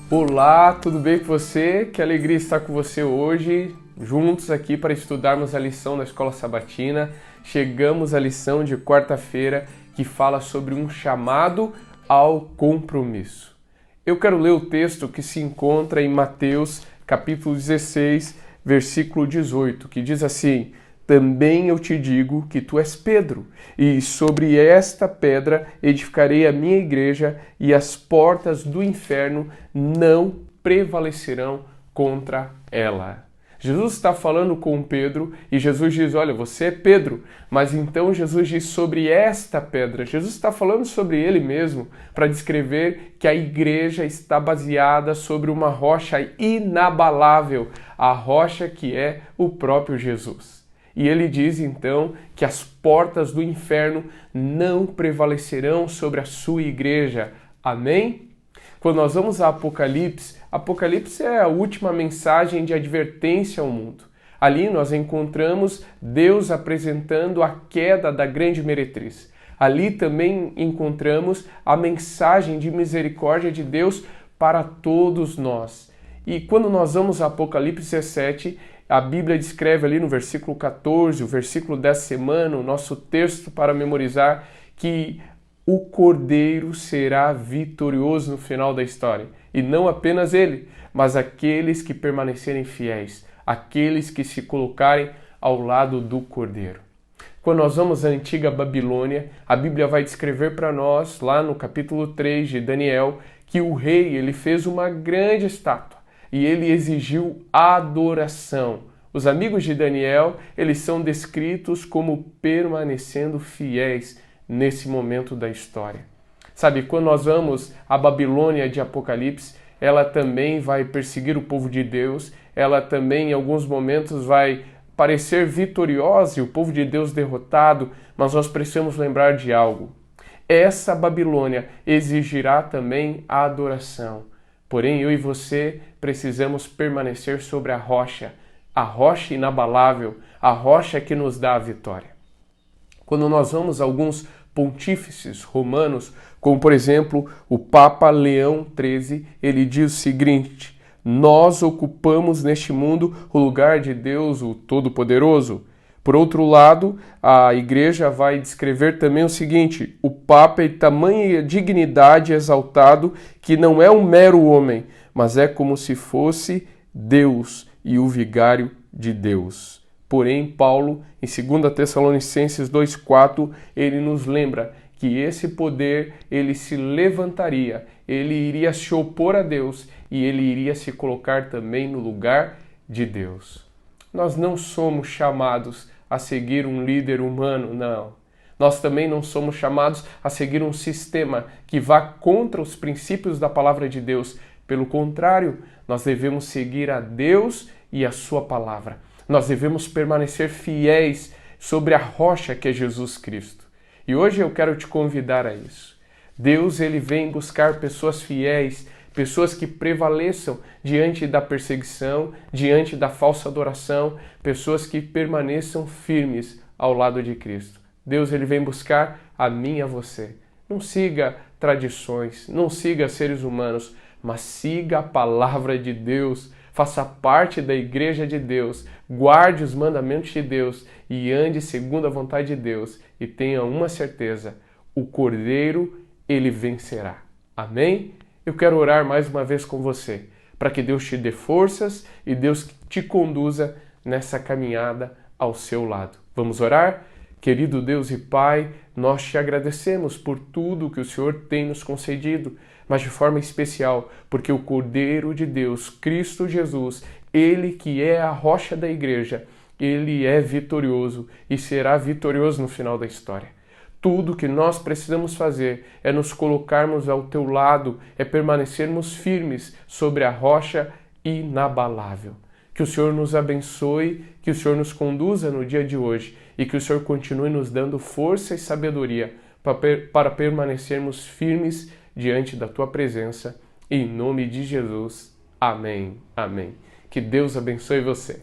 Olá, tudo bem com você? Que alegria estar com você hoje, juntos aqui para estudarmos a lição da Escola Sabatina. Chegamos à lição de quarta-feira que fala sobre um chamado ao compromisso. Eu quero ler o texto que se encontra em Mateus, capítulo 16, versículo 18, que diz assim: Também eu te digo que tu és Pedro, e sobre esta pedra edificarei a minha igreja, e as portas do inferno não prevalecerão contra ela. Jesus está falando com Pedro e Jesus diz: olha, você é Pedro. Mas então Jesus diz sobre esta pedra. Jesus está falando sobre ele mesmo para descrever que a igreja está baseada sobre uma rocha inabalável, a rocha que é o próprio Jesus. E ele diz então que as portas do inferno não prevalecerão sobre a sua igreja. Amém? Quando nós vamos a Apocalipse, Apocalipse é a última mensagem de advertência ao mundo. Ali nós encontramos Deus apresentando a queda da grande meretriz. Ali também encontramos a mensagem de misericórdia de Deus para todos nós. E quando nós vamos a Apocalipse 17, a Bíblia descreve ali no versículo 14, o versículo dessa semana, o nosso texto para memorizar, que o Cordeiro será vitorioso no final da história. E não apenas ele, mas aqueles que permanecerem fiéis, aqueles que se colocarem ao lado do Cordeiro. Quando nós vamos à antiga Babilônia, a Bíblia vai descrever para nós, lá no capítulo 3 de Daniel, que o rei ele fez uma grande estátua e ele exigiu adoração. Os amigos de Daniel, eles são descritos como permanecendo fiéis nesse momento da história. Sabe, quando nós vamos à Babilônia de Apocalipse, ela também vai perseguir o povo de Deus, ela também em alguns momentos vai parecer vitoriosa e o povo de Deus derrotado, mas nós precisamos lembrar de algo. Essa Babilônia exigirá também a adoração. Porém, eu e você precisamos permanecer sobre a rocha inabalável, a rocha que nos dá a vitória. Quando nós vamos a alguns pontífices romanos, como por exemplo o Papa Leão XIII, ele diz o seguinte: nós ocupamos neste mundo o lugar de Deus, o Todo-Poderoso. Por outro lado, a Igreja vai descrever também o seguinte: o Papa é de tamanha dignidade exaltado que não é um mero homem, mas é como se fosse Deus e o vigário de Deus. Porém, Paulo, em 2 Tessalonicenses 2,4, ele nos lembra que esse poder, ele se levantaria, ele iria se opor a Deus e ele iria se colocar também no lugar de Deus. Nós não somos chamados a seguir um líder humano, não. Nós também não somos chamados a seguir um sistema que vá contra os princípios da palavra de Deus. Pelo contrário, nós devemos seguir a Deus e a sua palavra. Nós devemos permanecer fiéis sobre a rocha que é Jesus Cristo. E hoje eu quero te convidar a isso. Deus, ele vem buscar pessoas fiéis, pessoas que prevaleçam diante da perseguição, diante da falsa adoração, pessoas que permaneçam firmes ao lado de Cristo. Deus, ele vem buscar a mim e a você. Não siga tradições, não siga seres humanos, mas siga a palavra de Deus. Faça parte da igreja de Deus, guarde os mandamentos de Deus e ande segundo a vontade de Deus. E tenha uma certeza, o Cordeiro, ele vencerá. Amém? Eu quero orar mais uma vez com você, para que Deus te dê forças e Deus te conduza nessa caminhada ao seu lado. Vamos orar? Querido Deus e Pai, nós te agradecemos por tudo que o Senhor tem nos concedido, mas de forma especial, porque o Cordeiro de Deus, Cristo Jesus, ele que é a rocha da igreja, ele é vitorioso e será vitorioso no final da história. Tudo que nós precisamos fazer é nos colocarmos ao teu lado, é permanecermos firmes sobre a rocha inabalável. Que o Senhor nos abençoe, que o Senhor nos conduza no dia de hoje e que o Senhor continue nos dando força e sabedoria para permanecermos firmes diante da tua presença. Em nome de Jesus. Amém. Amém. Que Deus abençoe você.